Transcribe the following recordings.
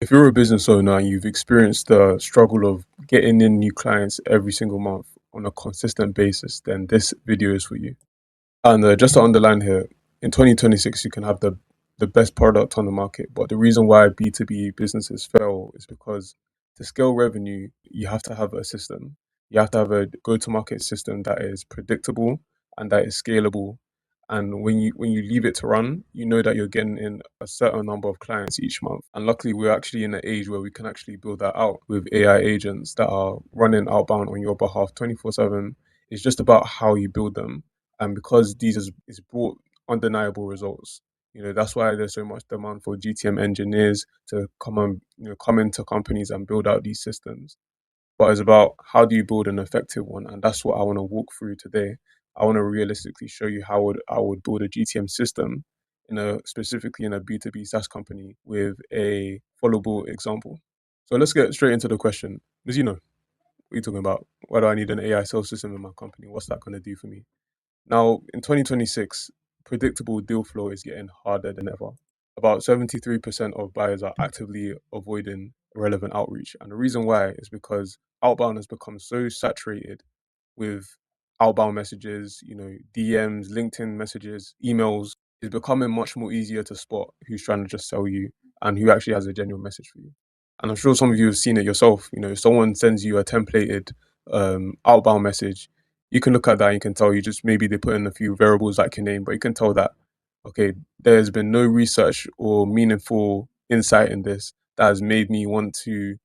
If you're a business owner and you've experienced the struggle of getting in new clients every single month on a consistent basis, then this video is for you. And just to underline here, in 2026, you can have the best product on the market. But the reason why B2B businesses fail is because to scale revenue, you have to have a system. You have to have a go-to-market system that is predictable and that is scalable. And when you leave it to run, you know that you're getting in a certain number of clients each month. And luckily, we're actually in an age where we can actually build that out with AI agents that are running outbound on your behalf 24/7. It's just about how you build them, and because these is brought undeniable results. That's why there's so much demand for GTM engineers to come into companies and build out these systems. But it's about how do you build an effective one, and that's what I want to walk through today. I want to realistically show you how I would build a GTM system specifically in a B2B SaaS company with a followable example. So let's get straight into the question. As you know, what are you talking about? Why do I need an AI sales system in my company? What's that going to do for me? Now, in 2026, predictable deal flow is getting harder than ever. About 73% of buyers are actively avoiding irrelevant outreach. And the reason why is because outbound has become so saturated with outbound messages, DMs, LinkedIn messages, emails. It's becoming much more easier to spot who's trying to just sell you and who actually has a genuine message for you. And I'm sure some of you have seen it yourself. If someone sends you a templated outbound message, you can look at that and you can tell you just maybe they put in a few variables like your name, but you can tell that, okay, there's been no research or meaningful insight in this that has made me want to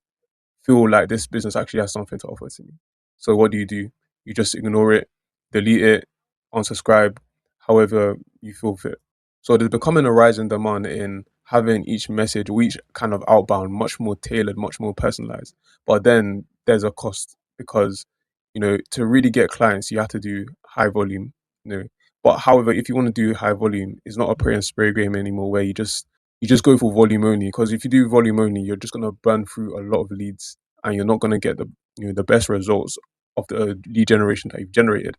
feel like this business actually has something to offer to me. So what do? You just ignore it, delete it, unsubscribe, however you feel fit. So there's becoming a rise in demand in having each message or each kind of outbound much more tailored, much more personalized. But then there's a cost because, to really get clients, you have to do high volume, you know. But however, if you want to do high volume, it's not a pray and spray game anymore where you just go for volume only, because if you do volume only, you're just gonna burn through a lot of leads and you're not gonna get the best results of the lead generation that you've generated.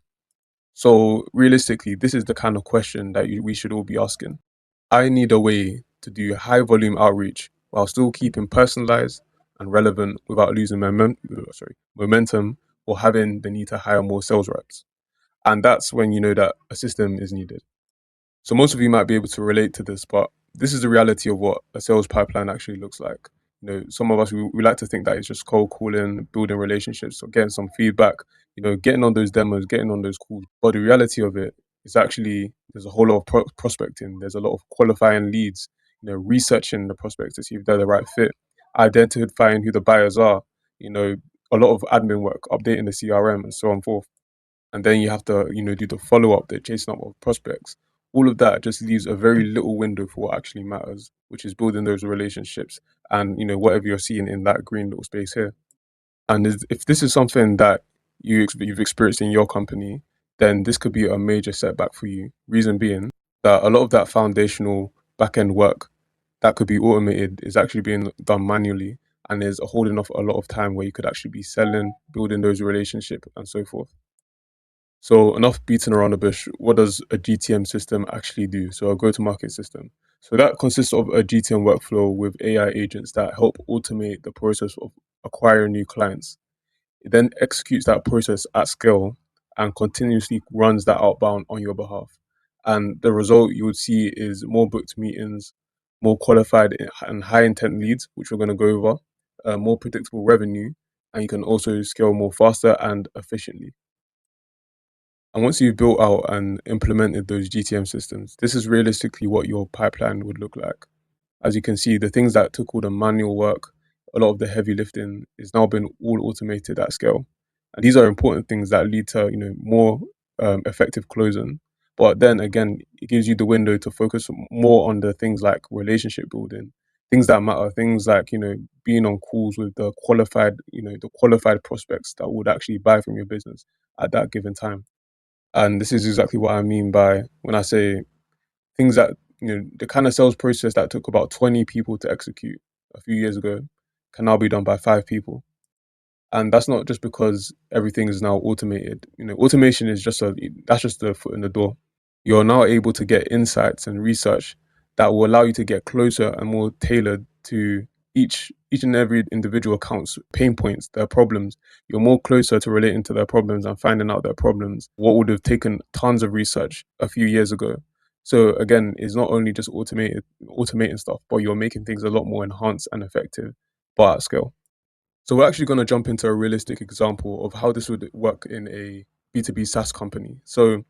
So realistically, this is the kind of question that we should all be asking. I need a way to do high volume outreach while still keeping personalized and relevant without losing momentum or having the need to hire more sales reps. And that's when you know that a system is needed. So most of you might be able to relate to this, but this is the reality of what a sales pipeline actually looks like. Some of us we like to think that it's just cold calling, building relationships, or getting some feedback. Getting on those demos, getting on those calls. But the reality of it is actually there's a whole lot of prospecting. There's a lot of qualifying leads. Researching the prospects to see if they're the right fit, identifying who the buyers are. A lot of admin work, updating the CRM, and so on and forth. And then you have to do the follow-up, the chasing up of prospects. All of that just leaves a very little window for what actually matters, which is building those relationships and whatever you're seeing in that green little space here. And if this is something that you've experienced in your company, then this could be a major setback for you. Reason being that a lot of that foundational back-end work that could be automated is actually being done manually, and is holding off a lot of time where you could actually be selling, building those relationships, and so forth. So enough beating around the bush. What does a GTM system actually do? So a go-to-market system. So that consists of a GTM workflow with AI agents that help automate the process of acquiring new clients. It then executes that process at scale and continuously runs that outbound on your behalf. And the result you would see is more booked meetings, more qualified and high intent leads, which we're going to go over, more predictable revenue, and you can also scale more faster and efficiently. And once you've built out and implemented those GTM systems, this is realistically what your pipeline would look like. As you can see, the things that took all the manual work, a lot of the heavy lifting is now been all automated at scale. And these are important things that lead to more effective closing. But then again, it gives you the window to focus more on the things like relationship building, things that matter, things like being on calls with the qualified prospects that would actually buy from your business at that given time. And this is exactly what I mean by when I say things that, the kind of sales process that took about 20 people to execute a few years ago can now be done by 5 people. And that's not just because everything is now automated. Automation is that's just the foot in the door. You're now able to get insights and research that will allow you to get closer and more tailored to each and every individual account's pain points, their problems, you're more closer to relating to their problems and finding out their problems, what would have taken tons of research a few years ago. So again, it's not only just automating stuff, but you're making things a lot more enhanced and effective, but at scale. So we're actually going to jump into a realistic example of how this would work in a B2B SaaS company. So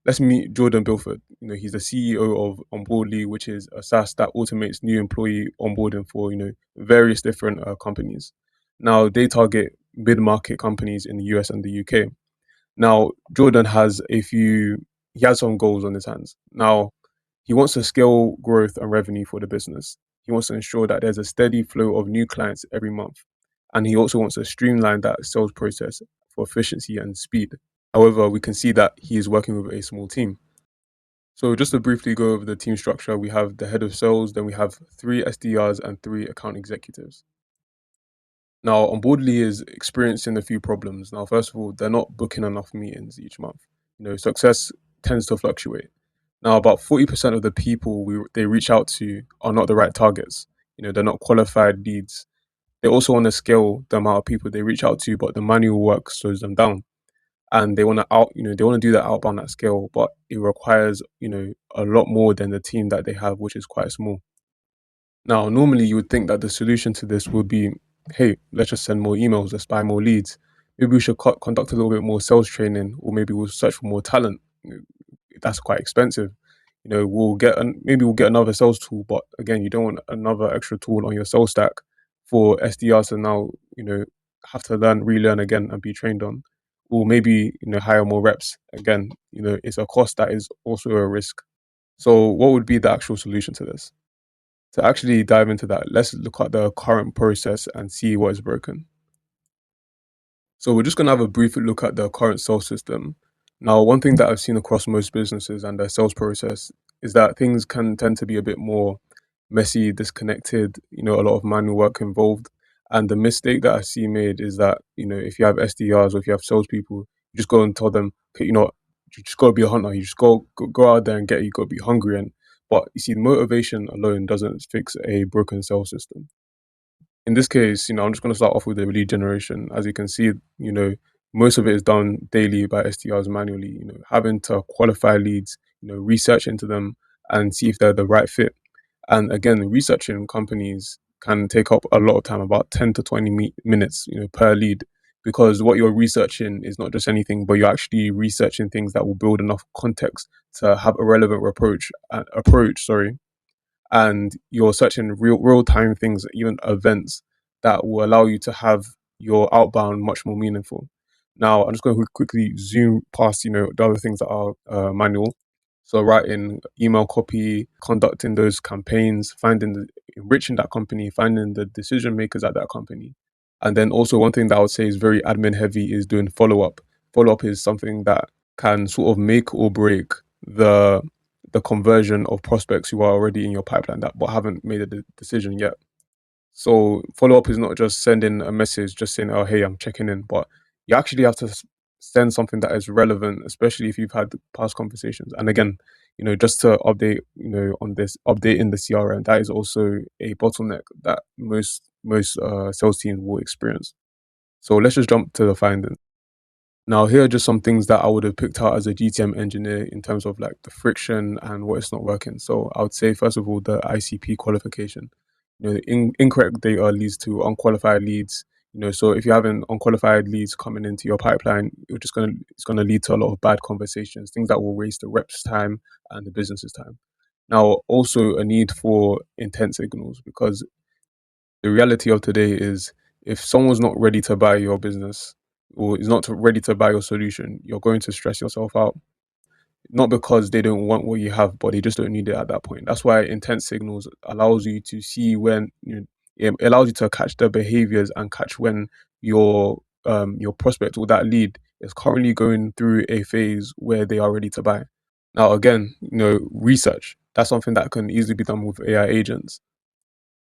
let's meet Jordan Bilford. He's the CEO of Onboardly, which is a SaaS that automates new employee onboarding for various different companies. Now they target mid-market companies in the US and the UK. Now Jordan has he has some goals on his hands. Now he wants to scale growth and revenue for the business. He wants to ensure that there's a steady flow of new clients every month, and he also wants to streamline that sales process for efficiency and speed. However, we can see that he is working with a small team. So just to briefly go over the team structure, we have the head of sales, then we have 3 SDRs and 3 account executives. Now, Onboardly is experiencing a few problems. Now, first of all, they're not booking enough meetings each month. Success tends to fluctuate. Now, about 40% of the people they reach out to are not the right targets. They're not qualified leads. They also want to scale the amount of people they reach out to, but the manual work slows them down. And they want to do that outbound at scale, but it requires a lot more than the team that they have, which is quite small. Now normally you would think that the solution to this would be, hey, let's just send more emails, let's buy more leads, maybe we should conduct a little bit more sales training, or maybe we'll search for more talent. That's quite expensive. Maybe we'll get another sales tool, but again, you don't want another extra tool on your sales stack for SDRs to now have to relearn again and be trained on, or maybe hire more reps. Again, it's a cost that is also a risk. So what would be the actual solution to this? To actually dive into that, let's look at the current process and see what is broken. So we're just going to have a brief look at the current sales system. Now, one thing that I've seen across most businesses and their sales process is that things can tend to be a bit more messy, disconnected, a lot of manual work involved. And the mistake that I see made is that, if you have SDRs or if you have salespeople, you just go and tell them, okay, you just got to be a hunter. You just go out there and you got to be hungry. But you see, motivation alone doesn't fix a broken sales system. In this case, I'm just going to start off with the lead generation. As you can see, most of it is done daily by SDRs manually, having to qualify leads, research into them and see if they're the right fit. And again, researching companies can take up a lot of time, about 10 to 20 minutes, per lead, because what you're researching is not just anything, but you're actually researching things that will build enough context to have a relevant approach, and you're searching real time things, even events that will allow you to have your outbound much more meaningful. Now, I'm just going to quickly zoom past, the other things that are manual. So writing email copy, conducting those campaigns, enriching that company, finding the decision makers at that company. And then also one thing that I would say is very admin heavy is doing follow up. Follow up is something that can sort of make or break the the conversion of prospects who are already in your pipeline that but haven't made a decision yet. So follow up is not just sending a message, just saying, "Oh, hey, I'm checking in," but you actually have to send something that is relevant, especially if you've had past conversations. And again, just to update, on this update in the CRM, that is also a bottleneck that most sales teams will experience. So let's just jump to the findings. Now, here are just some things that I would have picked out as a GTM engineer in terms of like the friction and what is not working. So I would say, first of all, the ICP qualification. The incorrect data leads to unqualified leads. So if you're having unqualified leads coming into your pipeline, it's gonna lead to a lot of bad conversations, things that will waste the rep's time and the business's time. Now, also a need for intent signals, because the reality of today is if someone's not ready to buy your business or is not ready to buy your solution, you're going to stress yourself out. Not because they don't want what you have, but they just don't need it at that point. That's why intent signals allows you to see when it allows you to catch the behaviors and catch when your prospect or that lead is currently going through a phase where they are ready to buy. Now, again, research. That's something that can easily be done with AI agents.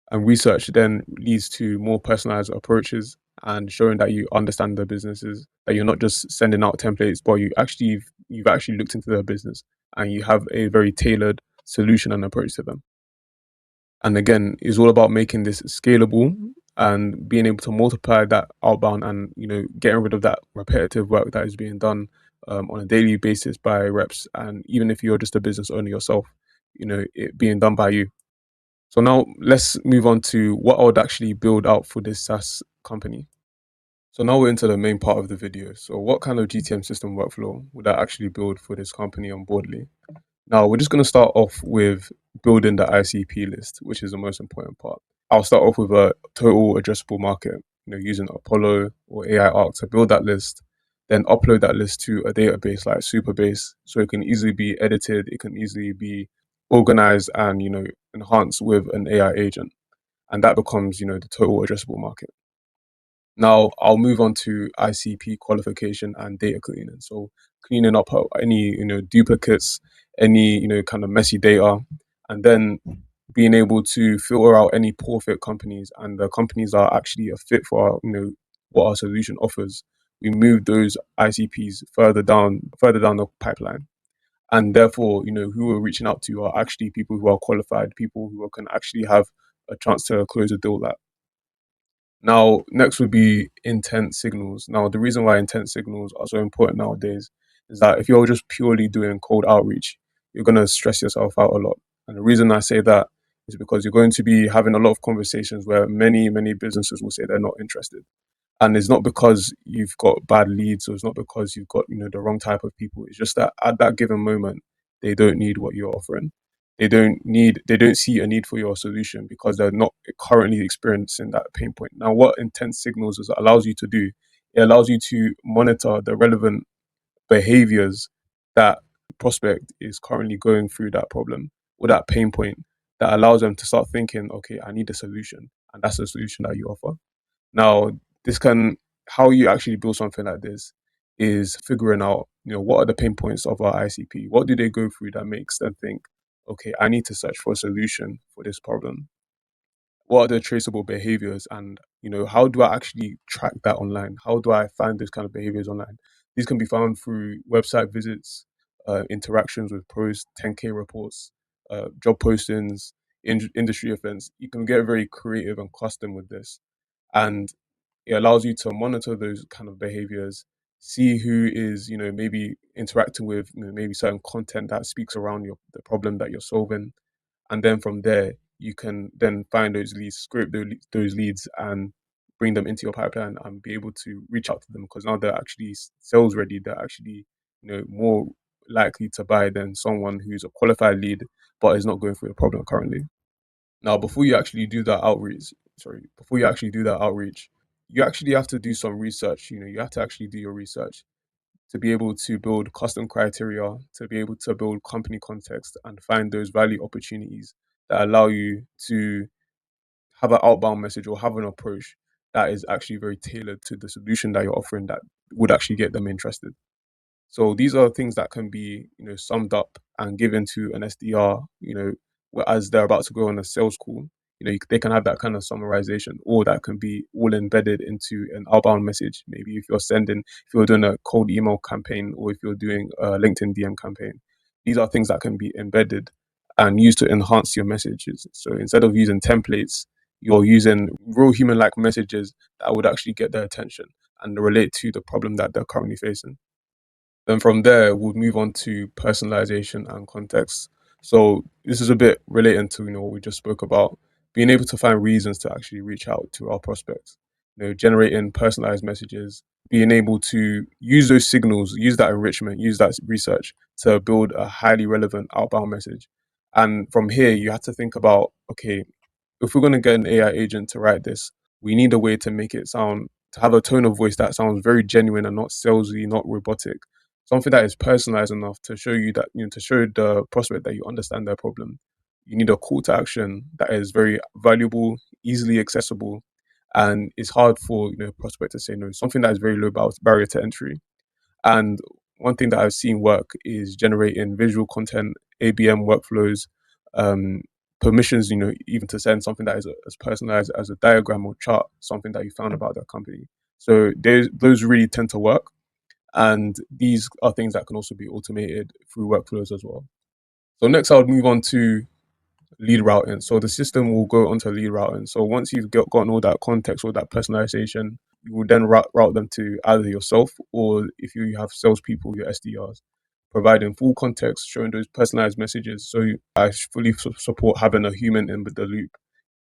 And research then leads to more personalized approaches and showing that you understand the businesses, that you're not just sending out templates, but you've actually looked into their business and you have a very tailored solution and approach to them. And again, it's all about making this scalable and being able to multiply that outbound and, getting rid of that repetitive work that is being done on a daily basis by reps. And even if you're just a business owner yourself, it being done by you. So now let's move on to what I would actually build out for this SaaS company. So now we're into the main part of the video. So what kind of GTM system workflow would I actually build for this company on Boardly? Now we're just going to start off with building the ICP list, which is the most important part. I'll start off with a total addressable market, using Apollo or AI Arc to build that list, then upload that list to a database like Superbase, so it can easily be edited, it can easily be organized and, enhanced with an AI agent. And that becomes, the total addressable market. Now I'll move on to ICP qualification and data cleaning. So cleaning up any duplicates, any kind of messy data, and then being able to filter out any poor fit companies and the companies that are actually a fit for what our solution offers. We move those ICPs further down the pipeline, and therefore who we're reaching out to are actually people who are qualified, people who can actually have a chance to close a deal that. Now, next would be intent signals. Now, the reason why intent signals are so important nowadays is that if you're just purely doing cold outreach, you're going to stress yourself out a lot. And the reason I say that is because you're going to be having a lot of conversations where many, many businesses will say they're not interested. And it's not because you've got bad leads, or it's not because you've got the wrong type of people. It's just that at that given moment, they don't need what you're offering. They don't see a need for your solution because they're not currently experiencing that pain point. Now, what intent signals allows you to do, it allows you to monitor the relevant behaviors that prospect is currently going through that problem or that pain point, that allows them to start thinking, okay, I need a solution, and that's the solution that you offer. Now, this can how you actually build something like this is figuring out, what are the pain points of our ICP? What do they go through that makes them think, okay, I need to search for a solution for this problem? What are the traceable behaviors, and how do I actually track that online? How do I find those kind of behaviors online? These can be found through website visits, interactions with pros, 10K reports, job postings, industry events. You can get very creative and custom with this, and it allows you to monitor those kind of behaviors, see who is maybe interacting with maybe certain content that speaks around the problem that you're solving, and then from there you can then find those leads, scrape those leads, and bring them into your pipeline and be able to reach out to them, because now they're actually sales ready. They're actually more likely to buy than someone who's a qualified lead but is not going through a problem currently. Now, before you actually do that outreach, you actually have to do some research. You have to actually do your research to be able to build custom criteria, to be able to build company context and find those value opportunities that allow you to have an outbound message or have an approach that is actually very tailored to the solution that you're offering, that would actually get them interested. So these are things that can be, summed up and given to an SDR, as they're about to go on a sales call. They can have that kind of summarization, or that can be all embedded into an outbound message. Maybe if you're doing a cold email campaign, or if you're doing a LinkedIn DM campaign, these are things that can be embedded and used to enhance your messages. So instead of using templates, you're using real human-like messages that would actually get their attention and relate to the problem that they're currently facing. Then from there, we'll move on to personalization and context. So this is a bit relating to what we just spoke about, being able to find reasons to actually reach out to our prospects. Generating personalized messages, being able to use those signals, use that enrichment, use that research to build a highly relevant outbound message. And from here, you have to think about, okay, if we're going to get an AI agent to write this, we need a way to make it to have a tone of voice that sounds very genuine and not salesy, not robotic. Something that is personalized enough to show you that, to show the prospect that you understand their problem. You need a call to action that is very valuable, easily accessible, and it's hard for prospect to say no. Something that is very low barrier to entry. And one thing that I've seen work is generating visual content, ABM workflows, um, permissions, even to send something that is as personalized as a diagram or chart, something that you found about that company. So those really tend to work. And these are things that can also be automated through workflows as well. So next, I would move on to lead routing. So the system will go onto lead routing. So once you've gotten all that context, all that personalization, you will then route them to either yourself, or if you have salespeople, your SDRs, providing full context, showing those personalized messages. So I fully support having a human in with the loop.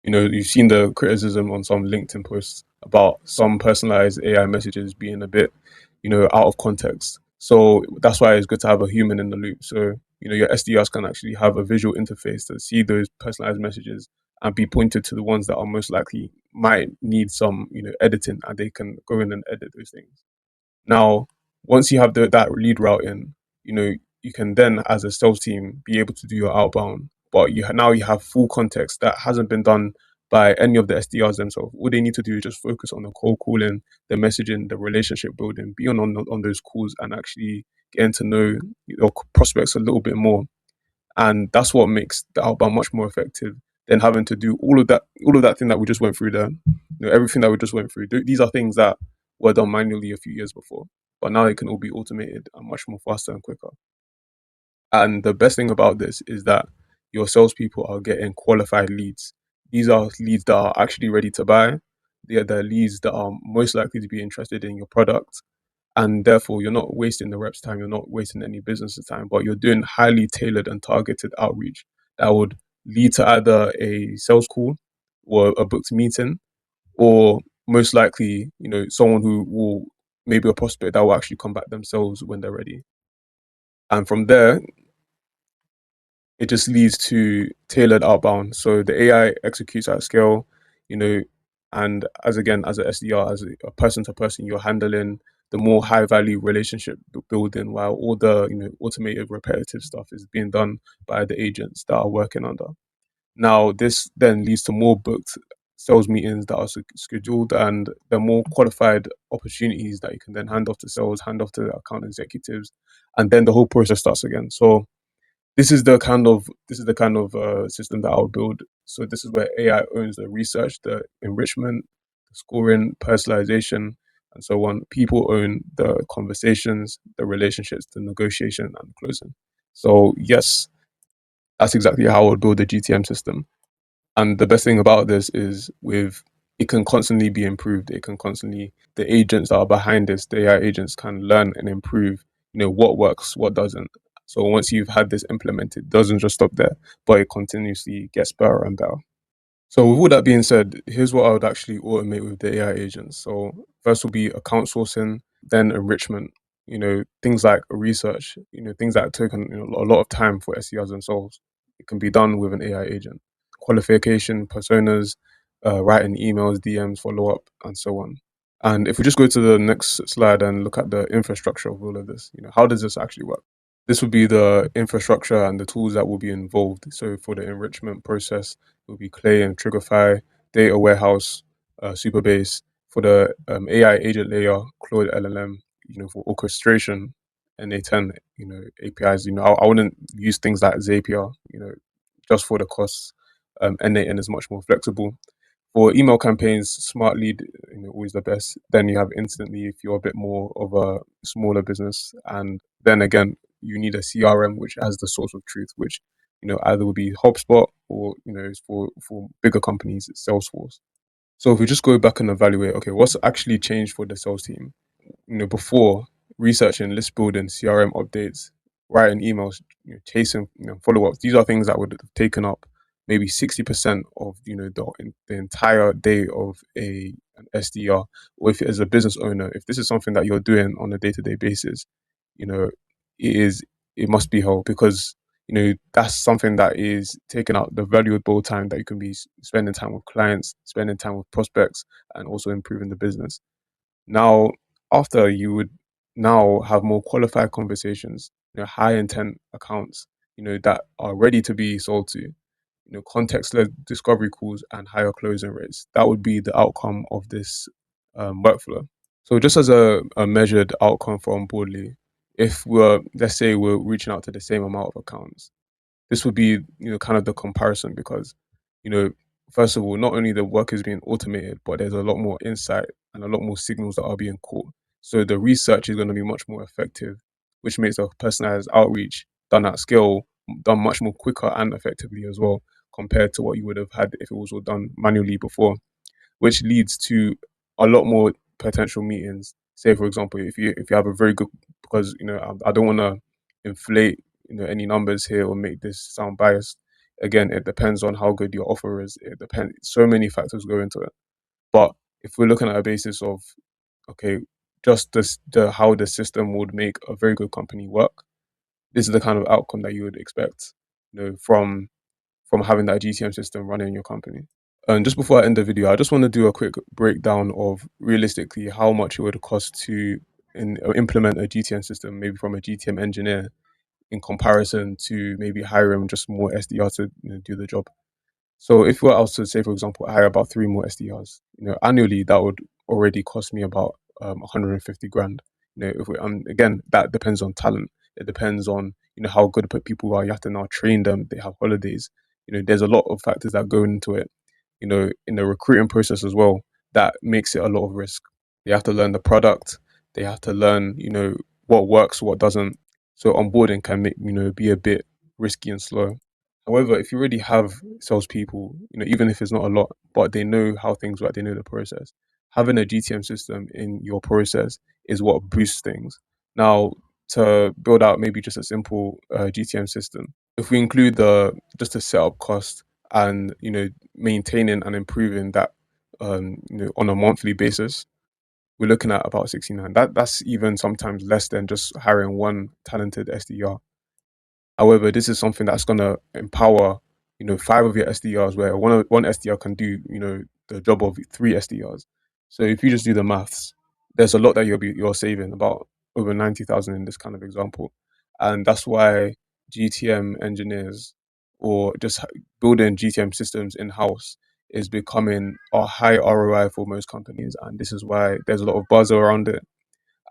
You've seen the criticism on some LinkedIn posts about some personalized AI messages being a bit, out of context. So that's why it's good to have a human in the loop. So, your SDRs can actually have a visual interface to see those personalized messages and be pointed to the ones that are most likely might need some, editing, and they can go in and edit those things. Now, once you have that lead route in, you can then, as a sales team, be able to do your outbound. But now you have full context that hasn't been done by any of the SDRs themselves. All they need to do is just focus on the cold calling, the messaging, the relationship building, be on those calls, and actually getting to know your prospects a little bit more. And that's what makes the outbound much more effective than having to do all of that thing that we just went through there. Everything that we just went through. These are things that were done manually a few years before, but now it can all be automated and much more faster and quicker. And the best thing about this is that your salespeople are getting qualified leads. These are leads that are actually ready to buy. They are the leads that are most likely to be interested in your product, and therefore you're not wasting the reps time, you're not wasting any business time, but you're doing highly tailored and targeted outreach that would lead to either a sales call or a booked meeting, or most likely, someone who will, maybe a prospect that will actually come back themselves when they're ready. And from there, it just leads to tailored outbound. So the AI executes at scale, you know, and as a SDR, as a person to person, you're handling the more high value relationship building, while all the automated repetitive stuff is being done by the agents that are working under. Now, this then leads to more booked sales meetings that are scheduled, and the more qualified opportunities that you can then hand off to sales, hand off to account executives, and then the whole process starts again. So this is the kind of system that I'll build. So this is where AI owns the research, the enrichment, the scoring, personalization, and so on. People own the conversations, the relationships, the negotiation, and closing. So yes, that's exactly how I would build the GTM system. And the best thing about this is it can constantly be improved. The agents that are behind this, the AI agents can learn and improve, what works, what doesn't. So once you've had this implemented, it doesn't just stop there, but it continuously gets better and better. So with all that being said, here's what I would actually automate with the AI agents. So first will be account sourcing, then enrichment, things like research, things that take a lot of time for SEOs themselves. It can be done with an AI agent. Qualification, personas, writing emails, DMs, follow up, and so on. And if we just go to the next slide and look at the infrastructure of all of this, how does this actually work? This would be the infrastructure and the tools that will be involved. So for the enrichment process, it will be Clay and Triggerify, data warehouse, Superbase. For the AI agent layer, Claude LLM, for orchestration, NA10, APIs. I wouldn't use things like Zapier, just for the costs. N8N is much more flexible. For email campaigns, Smart Lead, always the best. Then you have Instantly if you're a bit more of a smaller business, and then again, you need a CRM which has the source of truth, which either will be HubSpot or is for bigger companies, it's Salesforce. So if we just go back and evaluate, okay, what's actually changed for the sales team? Before, researching, list building, CRM updates, writing emails, chasing, follow ups. These are things that would have taken up maybe 60% of the entire day of an SDR. Or if as a business owner, if this is something that you're doing on a day to day basis, you know, it must be hell, because that's something that is taking out the valuable time that you can be spending time with clients, spending time with prospects, and also improving the business. Now, after you would now have more qualified conversations, high intent accounts, that are ready to be sold to, context led discovery calls and higher closing rates. That would be the outcome of this workflow. So just as a measured outcome for Onboardly, if let's say we're reaching out to the same amount of accounts, this would be kind of the comparison, because you know first of all, not only the work is being automated, but there's a lot more insight and a lot more signals that are being caught. So the research is going to be much more effective, which makes a personalized outreach done at scale done much more quicker and effectively as well. compared to what you would have had if it was all done manually before, which leads to a lot more potential meetings. Say, for example, if you have a very good, because I don't want to inflate any numbers here or make this sound biased. Again, it depends on how good your offer is. It depends. So many factors go into it. But if we're looking at a basis of, okay, just the how the system would make a very good company work, this is the kind of outcome that you would expect, from having that GTM system running in your company. And just before I end the video, I just want to do a quick breakdown of realistically how much it would cost to implement a GTM system, maybe from a GTM engineer, in comparison to maybe hiring just more SDR to do the job. So if I was to say, for example, I hire about three more SDRs, annually that would already cost me about 150 grand. If we, again, that depends on talent. It depends on how good people are. You have to now train them. They have holidays. There's a lot of factors that go into it. In the recruiting process as well, that makes it a lot of risk. They have to learn the product. They have to learn, what works, what doesn't. So onboarding can be a bit risky and slow. However, if you already have salespeople, even if it's not a lot, but they know how things work, they know the process. Having a GTM system in your process is what boosts things. Now, to build out maybe just a simple GTM system, if we include just the setup cost and maintaining and improving that on a monthly basis, we're looking at about 69. That's even sometimes less than just hiring one talented SDR. However, this is something that's going to empower, five of your SDRs, where one SDR can do, the job of three SDRs. So if you just do the maths, there's a lot that you're saving, about over 90,000 in this kind of example, and that's why GTM engineers, or just building GTM systems in house, is becoming a high ROI for most companies, and this is why there's a lot of buzz around it.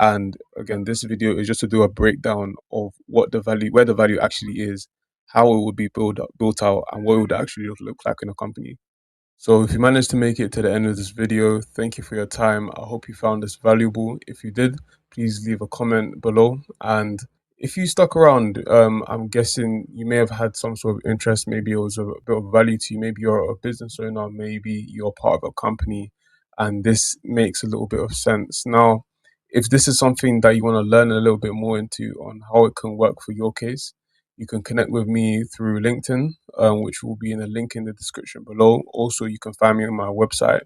And again, this video is just to do a breakdown of where the value actually is, how it would be built out, and what it would actually look like in a company. So if you managed to make it to the end of this video, thank you for your time. I hope you found this valuable. If you did, please leave a comment below. And if you stuck around, I'm guessing you may have had some sort of interest. Maybe it was a bit of value to you. Maybe you're a business owner. Maybe you're part of a company, and this makes a little bit of sense. Now, if this is something that you want to learn a little bit more into on how it can work for your case, you can connect with me through LinkedIn, which will be in the link in the description below. Also, you can find me on my website,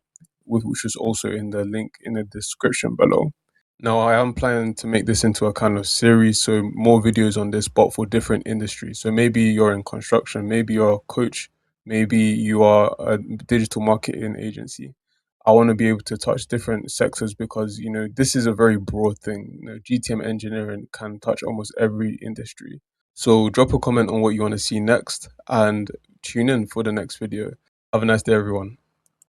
which is also in the link in the description below. Now, I am planning to make this into a kind of series, so more videos on this, but for different industries. So maybe you're in construction, maybe you're a coach, maybe you are a digital marketing agency. I want to be able to touch different sectors because, this is a very broad thing. GTM engineering can touch almost every industry. So drop a comment on what you want to see next and tune in for the next video. Have a nice day, everyone.